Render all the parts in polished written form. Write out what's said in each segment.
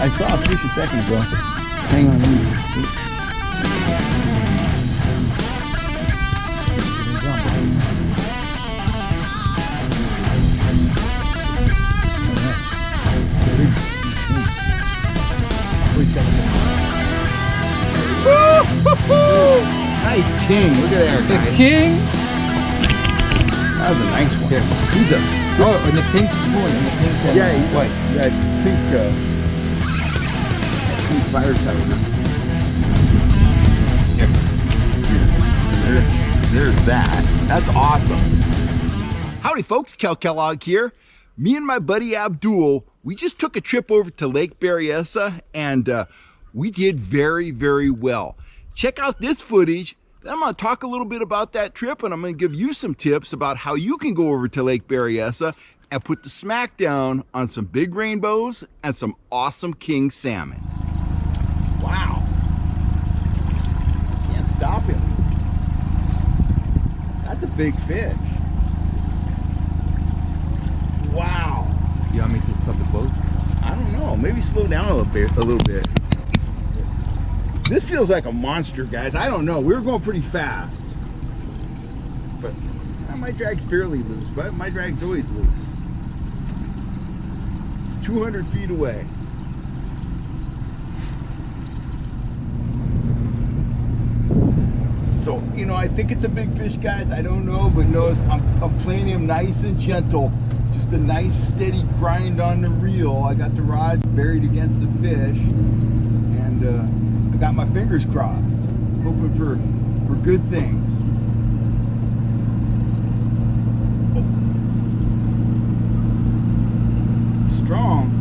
I saw a fish a second ago. Hang on. Nice king. Look at there. The king. That was a nice one. He's a in the pink spoon. In the pink. Yeah, he's white. Yeah, pink. Pink fire tiger. There's that. That's awesome. Howdy, folks. Kel Kellogg here. Me and my buddy Abdul, we just took a trip over to Lake Berryessa, and we did very, very well. Check out this footage. Then I'm going to talk a little bit about that trip, and I'm going to give you some tips about how you can go over to Lake Berryessa and put the smack down on some big rainbows and some awesome king salmon. Wow. Can't stop him. That's a big fish. Wow. You want me to stop the boat? I don't know. Maybe slow down a little bit. This feels like a monster, guys. I don't know. We were going pretty fast. But my drag's fairly loose, but my drag's always loose. It's 200 feet away. So, you know, I think it's a big fish, guys. I don't know, but notice I'm playing him nice and gentle. Just a nice steady grind on the reel. I got the rod buried against the fish, and I got my fingers crossed, hoping for good things. Oh. Strong.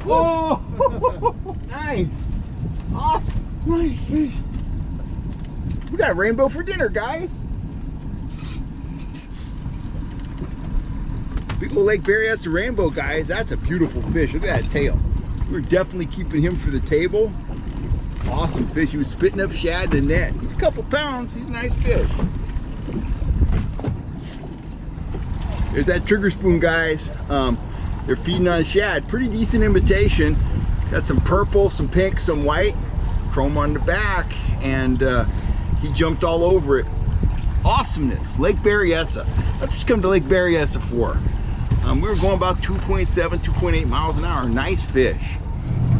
Oh! Nice. Awesome. Nice fish. We got a rainbow for dinner, guys. Big old Lake Berryessa rainbow, guys. That's a beautiful fish. Look at that tail. We're definitely keeping him for the table. Awesome fish. He was spitting up shad in the net. He's a couple pounds. He's a nice fish. There's that trigger spoon, guys. They're feeding on shad. Pretty decent imitation. Got some purple, some pink, some white. Chrome on the back. And he jumped all over it. Awesomeness. Lake Berryessa. That's what you come to Lake Berryessa for. We were going about 2.7, 2.8 miles an hour. Nice fish.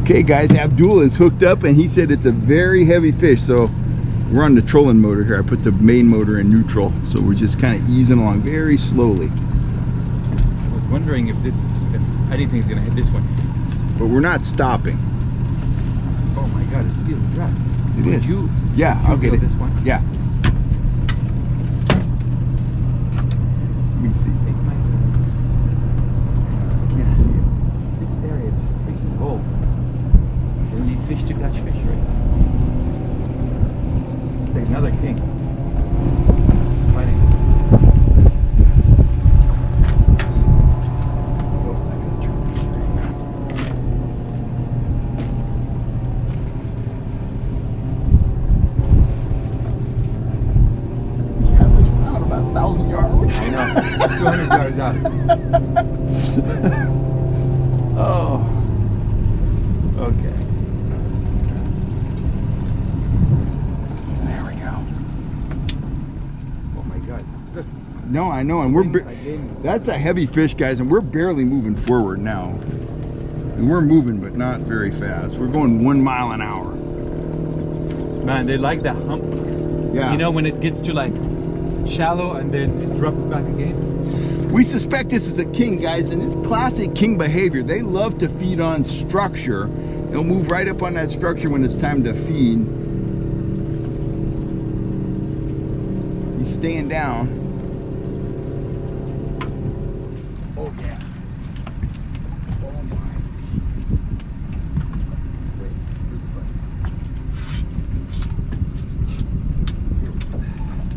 Okay, guys, Abdul is hooked up, and he said it's a very heavy fish. So we're on the trolling motor here. I put the main motor in neutral. So we're just kind of easing along very slowly. I was wondering if I didn't think it's going to hit this one. But we're not stopping. Oh my God, it's still dry. It is. Yeah, I'll get it. This one? Yeah. Let me see. Can't see it. This area is freaking gold. You need fish to catch fish, right? It's like another king. It's fighting. I know, 200 yards out. Oh, okay. There we go. Oh my God. Look. No, I know, and that's a heavy fish, guys, and we're barely moving forward now. And we're moving, but not very fast. We're going 1 mile an hour. Man, they like that hump. Yeah. You know, when it gets to like shallow and then it drops back again. We suspect this is a king, guys, and it's classic king behavior. They love to feed on structure. They'll move right up on that structure when it's time to feed. He's staying down. Oh yeah. Oh my. Wait, where's the button?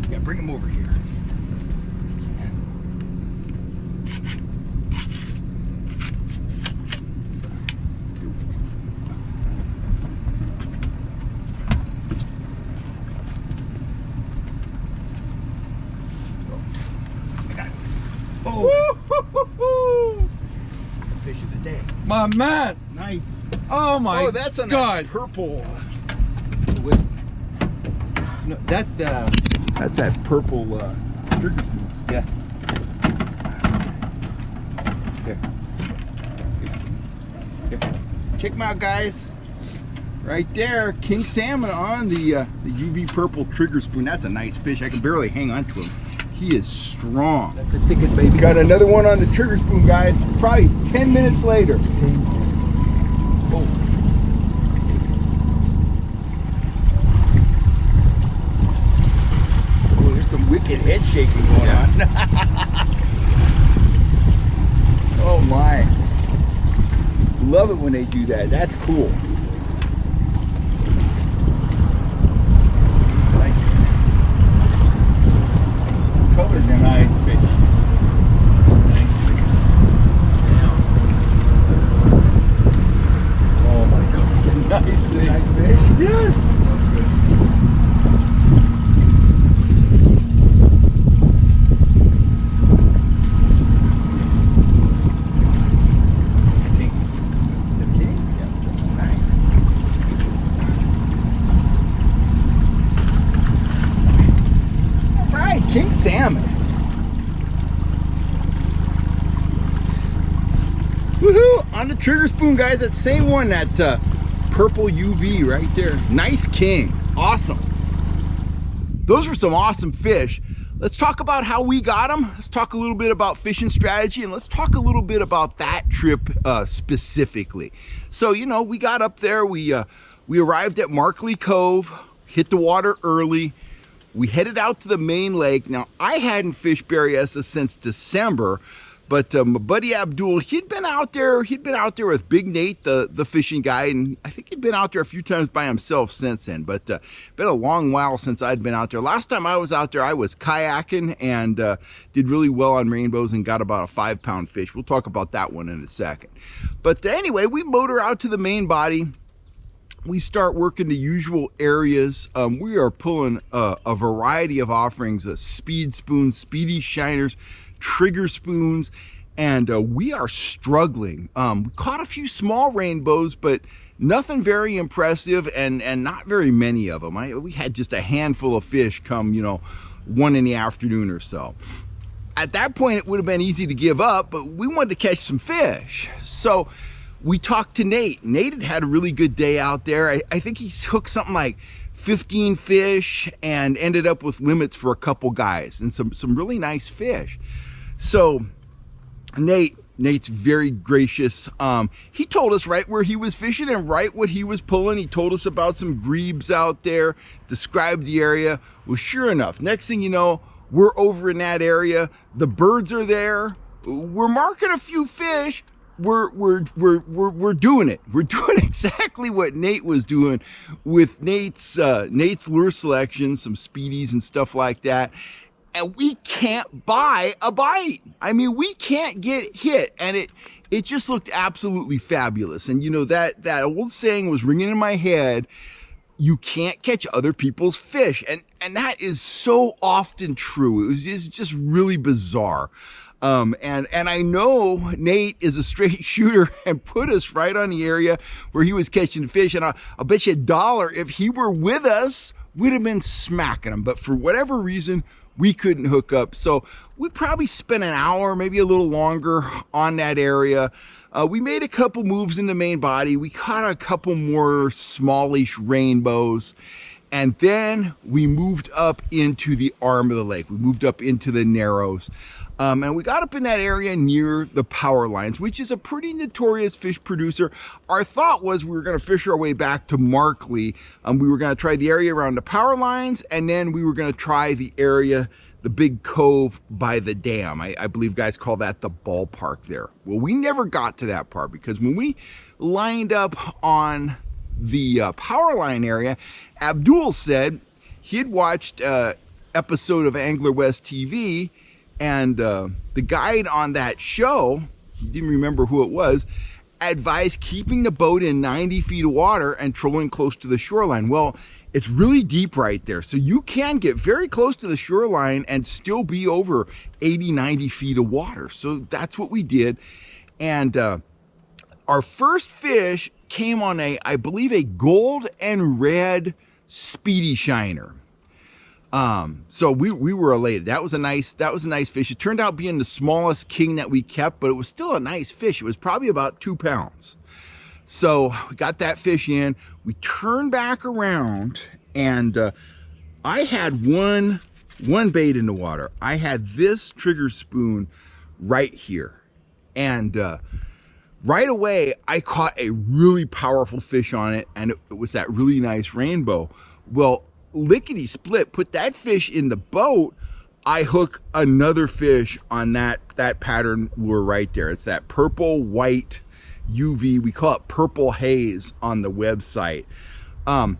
Yeah, bring him over here. My man. Nice. Oh my Oh, that's on God. that purple. Wait. No, that's the. That's that purple trigger spoon. Yeah. Here. Here. Check them out, guys. Right there, king salmon on the UV purple trigger spoon. That's a nice fish. I can barely hang on to him. He is strong. That's a ticket, baby. Got another one on the trigger spoon, guys. Probably 10 minutes later. Same. Oh. Oh, there's some wicked head shaking going on. Oh my. Love it when they do that. That's cool. Colors in Nice fish. Oh my God, it's a nice fish. Nice fish. Yes. King salmon. Woohoo! On the trigger spoon, guys. That same one, that purple UV right there. Nice king. Awesome. Those were some awesome fish. Let's talk about how we got them. Let's talk a little bit about fishing strategy, and let's talk a little bit about that trip specifically. So, you know, we got up there. We arrived at Markley Cove, hit the water early. We headed out to the main lake. Now, I hadn't fished Berryessa since December, but my buddy Abdul, he'd been out there with Big Nate, the fishing guy, and I think he'd been out there a few times by himself since then, but been a long while since I'd been out there. Last time I was out there, I was kayaking and did really well on rainbows and got about a 5-pound fish. We'll talk about that one in a second. But anyway, we motor out to the main body. We start working the usual areas. We are pulling a variety of offerings, speed spoons, speedy shiners, trigger spoons, and we are struggling. We caught a few small rainbows, but nothing very impressive, and not very many of them. We had just a handful of fish come, you know, 1 in the afternoon or so. At that point, it would have been easy to give up, but we wanted to catch some fish. So we talked to Nate. Nate had a really good day out there. I think he hooked something like 15 fish and ended up with limits for a couple guys and some really nice fish. So Nate's very gracious. He told us right where he was fishing and right what he was pulling. He told us about some grebes out there, described the area. Well, sure enough, next thing you know, we're over in that area. The birds are there. We're marking a few fish. We're doing it. We're doing exactly what Nate was doing with Nate's lure selection, some speedies and stuff like that. And we can't buy a bite. I mean, we can't get hit, and it just looked absolutely fabulous. And you know, that old saying was ringing in my head: you can't catch other people's fish, and that is so often true. It's just really bizarre. And I know Nate is a straight shooter and put us right on the area where he was catching fish. And I'll bet you $1 if he were with us, we'd have been smacking him. But for whatever reason, we couldn't hook up. So we probably spent an hour, maybe a little longer on that area. We made a couple moves in the main body. We caught a couple more smallish rainbows. And then we moved up into the arm of the lake. We moved up into the narrows. And we got up in that area near the power lines, which is a pretty notorious fish producer. Our thought was we were going to fish our way back to Markley. We were going to try the area around the power lines, and then we were going to try the area, the big cove by the dam. I believe guys call that the ballpark there. Well, we never got to that part, because when we lined up on the power line area, Abdul said he had watched an episode of Angler West TV, and the guide on that show, he didn't remember who it was, advised keeping the boat in 90 feet of water and trolling close to the shoreline. Well, it's really deep right there, so you can get very close to the shoreline and still be over 80, 90 feet of water. So that's what we did. And our first fish came on I believe a gold and red speedy shiner. So we were elated. That was a nice fish. It turned out being the smallest king that we kept, but it was still a nice fish. It was probably about 2 pounds. So we got that fish in. We turned back around, and I had one bait in the water. I had this trigger spoon right here, and right away I caught a really powerful fish on it, and it was that really nice rainbow. Well, lickety split, put that fish in the boat, I hook another fish on that pattern lure right there. It's that purple white UV, we call it purple haze on the website. And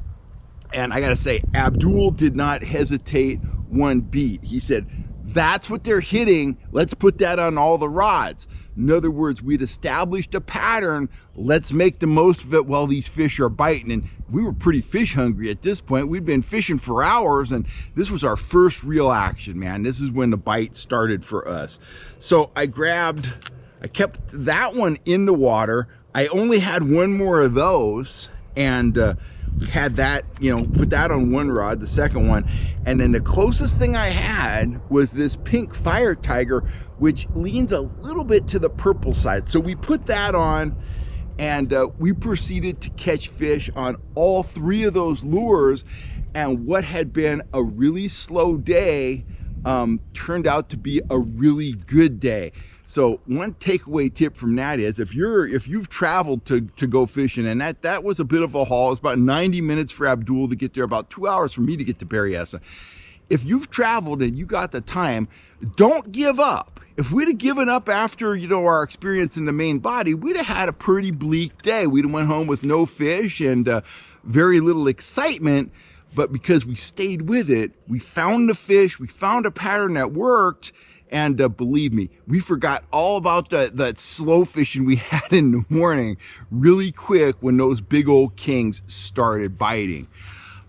I gotta say, Abdul did not hesitate one beat. He said, that's what they're hitting, let's put that on all the rods. In other words, we'd established a pattern, let's make the most of it while these fish are biting. And we were pretty fish hungry at this point. We'd been fishing for hours, and this was our first real action, man. This is when the bite started for us. So I kept that one in the water. I only had one more of those, and had that, you know, put that on one rod, the second one. And then the closest thing I had was this pink fire tiger, which leans a little bit to the purple side. So we put that on, and we proceeded to catch fish on all 3 of those lures. And what had been a really slow day turned out to be a really good day. So one takeaway tip from that is, if you've traveled to go fishing, and that was a bit of a haul. It's about 90 minutes for Abdul to get there, about 2 hours for me to get to Berryessa. If you've traveled and you got the time, don't give up. If we'd have given up after, you know, our experience in the main body, we'd have had a pretty bleak day. We'd have went home with no fish and very little excitement. But because we stayed with it, we found the fish, we found a pattern that worked. And believe me, we forgot all about that slow fishing we had in the morning really quick when those big old kings started biting.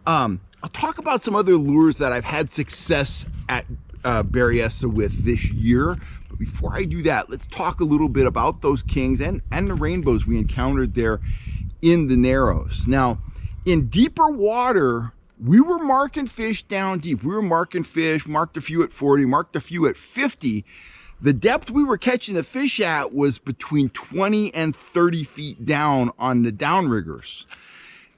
I'll talk about some other lures that I've had success at Berryessa with this year. But before I do that, let's talk a little bit about those kings and the rainbows we encountered there in the Narrows. Now, in deeper water, we were marking fish down deep. We were marking fish, marked a few at 40, marked a few at 50. The depth we were catching the fish at was between 20 and 30 feet down on the downriggers.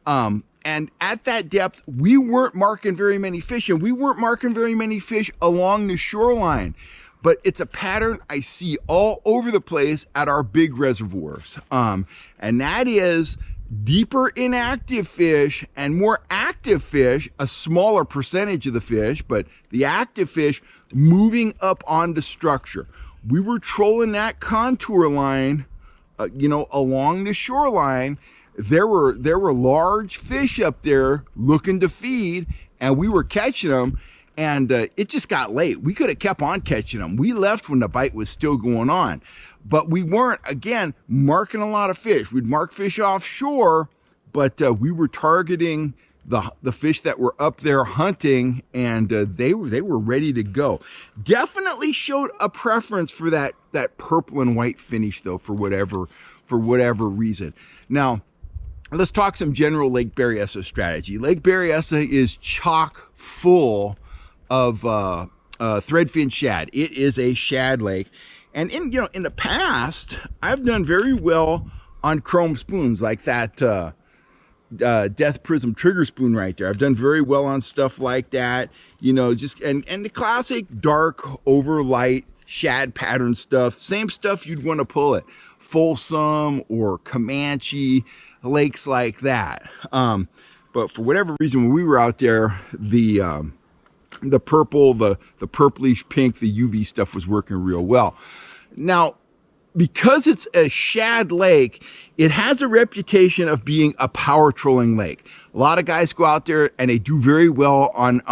And at that depth, we weren't marking very many fish, and we weren't marking very many fish along the shoreline. But it's a pattern I see all over the place at our big reservoirs. And that is deeper inactive fish and more active fish, a smaller percentage of the fish, but the active fish moving up onto structure. We were trolling that contour line, you know, along the shoreline. There were large fish up there looking to feed, and we were catching them. And it just got late. We could have kept on catching them. We left when the bite was still going on. But we weren't, again, marking a lot of fish. We'd mark fish offshore, but we were targeting the fish that were up there hunting, and they were ready to go. Definitely showed a preference for that purple and white finish, though, for whatever reason. Now, let's talk some general Lake Berryessa strategy. Lake Berryessa is chock full of threadfin shad. It is a shad lake. And in the past, I've done very well on chrome spoons like that Death Prism trigger spoon right there. I've done very well on stuff like that, you know, just and the classic dark over light shad pattern stuff, same stuff you'd want to pull at Folsom or Comanche, lakes like that. But for whatever reason, when we were out there, the purple, the purplish pink, the UV stuff was working real well. Now, because it's a shad lake, it has a reputation of being a power trolling lake. A lot of guys go out there and they do very well on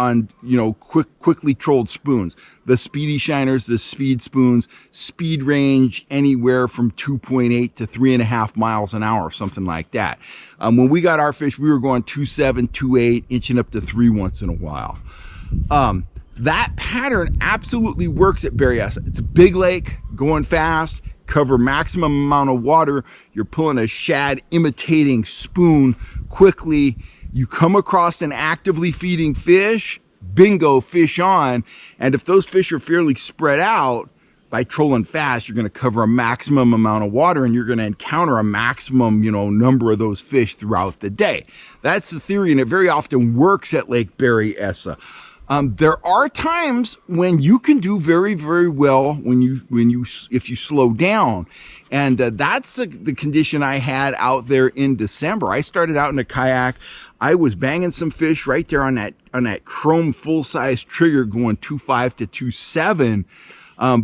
you know, quickly trolled spoons. The speedy shiners, the speed spoons, speed range anywhere from 2.8 to 3.5 miles an hour, something like that. When we got our fish, we were going 2.7, 2.8, inching up to 3 once in a while. That pattern absolutely works at Berryessa. It's a big lake, going fast, cover maximum amount of water. You're pulling a shad imitating spoon quickly. You come across an actively feeding fish, bingo, fish on. And if those fish are fairly spread out, by trolling fast, you're going to cover a maximum amount of water, and you're going to encounter a maximum, number of those fish throughout the day. That's the theory, and it very often works at Lake Berryessa. There are times when you can do very, very well if you slow down, and that's the condition I had out there in December. I started out in a kayak. I was banging some fish right there on that chrome full-size trigger, going 2.5 to 2.7.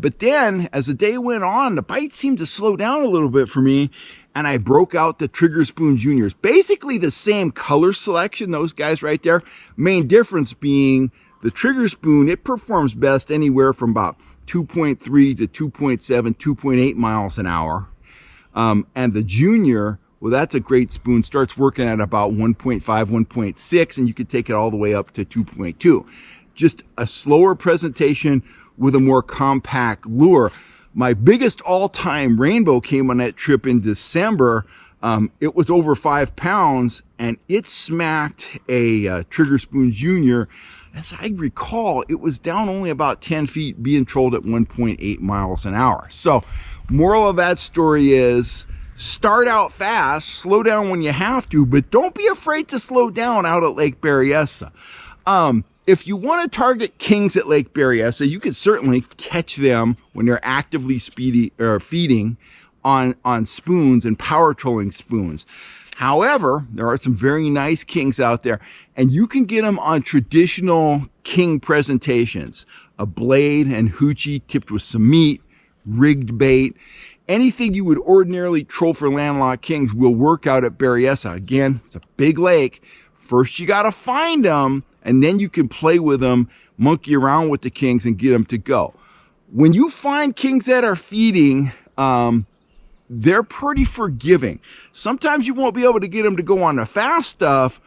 But then as the day went on, the bite seemed to slow down a little bit for me, and I broke out the Trigger Spoon Juniors. Basically the same color selection, those guys right there. Main difference being the Trigger Spoon, it performs best anywhere from about 2.3 to 2.7, 2.8 miles an hour. And the Junior, well, that's a great spoon, starts working at about 1.5, 1.6, and you could take it all the way up to 2.2. Just a slower presentation with a more compact lure. My biggest all-time rainbow came on that trip in December. It was over 5 pounds, and it smacked a Trigger Spoon Junior. As I recall, it was down only about 10 feet, being trolled at 1.8 miles an hour. So, moral of that story is, start out fast, slow down when you have to, but don't be afraid to slow down out at Lake Berryessa. If you want to target kings at Lake Berryessa, you can certainly catch them when they're actively feeding on spoons and power trolling spoons. However, there are some very nice kings out there, and you can get them on traditional king presentations. A blade and hoochie tipped with some meat, rigged bait. Anything you would ordinarily troll for landlocked kings will work out at Berryessa. Again, it's a big lake. First, you got to find them, and then you can play with them, monkey around with the kings, and get them to go. When you find kings that are feeding, they're pretty forgiving. Sometimes you won't be able to get them to go on the fast stuff,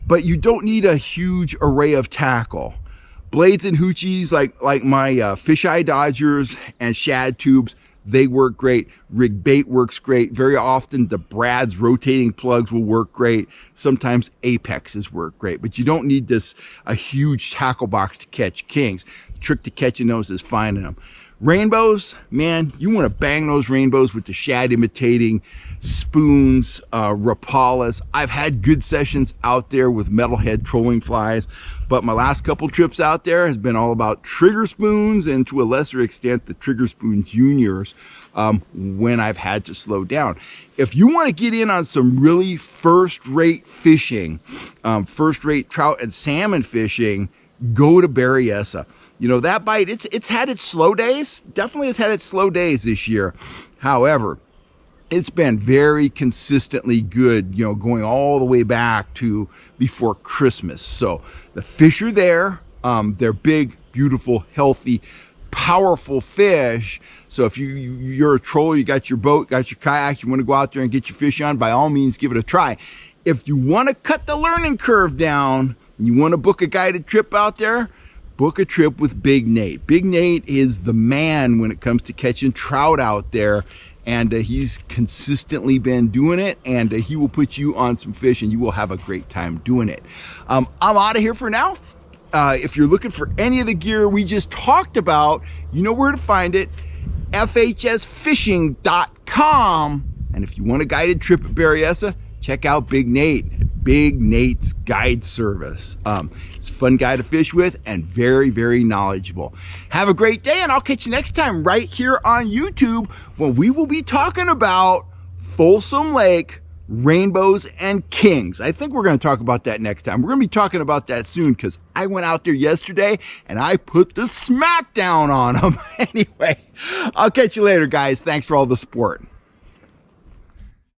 but you don't need a huge array of tackle. Blades and hoochies, like my fisheye dodgers and shad tubes, they work great. Rig bait works great. Very often the Brad's rotating plugs will work great. Sometimes Apexes work great, but you don't need a huge tackle box to catch kings. The trick to catching those is finding them. Rainbows, man, you want to bang those rainbows with the shad imitating spoons, Rapalas. I've had good sessions out there with metalhead trolling flies, but my last couple trips out there has been all about trigger spoons, and to a lesser extent the Trigger Spoon Juniors, when I've had to slow down. If you want to get in on some really first-rate fishing, first-rate trout and salmon fishing, go to Berryessa. That bite, it's had its slow days. Definitely has had its slow days this year. However, it's been very consistently good, going all the way back to before Christmas. So the fish are there. They're big, beautiful, healthy, powerful fish. So if you're a troller, you got your boat, got your kayak, you want to go out there and get your fish on, by all means, give it a try. If you want to cut the learning curve down, you want to book a guided trip out there, book a trip with Big Nate. Big Nate is the man when it comes to catching trout out there, and he's consistently been doing it, and he will put you on some fish, and you will have a great time doing it. I'm out of here for now. If you're looking for any of the gear we just talked about, you know where to find it, fhsfishing.com. And if you want a guided trip at Berryessa, check out Big Nate. Big Nate's Guide Service. It's a fun guy to fish with and very, very knowledgeable. Have a great day, and I'll catch you next time right here on YouTube when we will be talking about Folsom Lake, rainbows, and kings. I think we're going to talk about that next time. We're going to be talking about that soon because I went out there yesterday and I put the smack down on them. Anyway, I'll catch you later, guys. Thanks for all the support.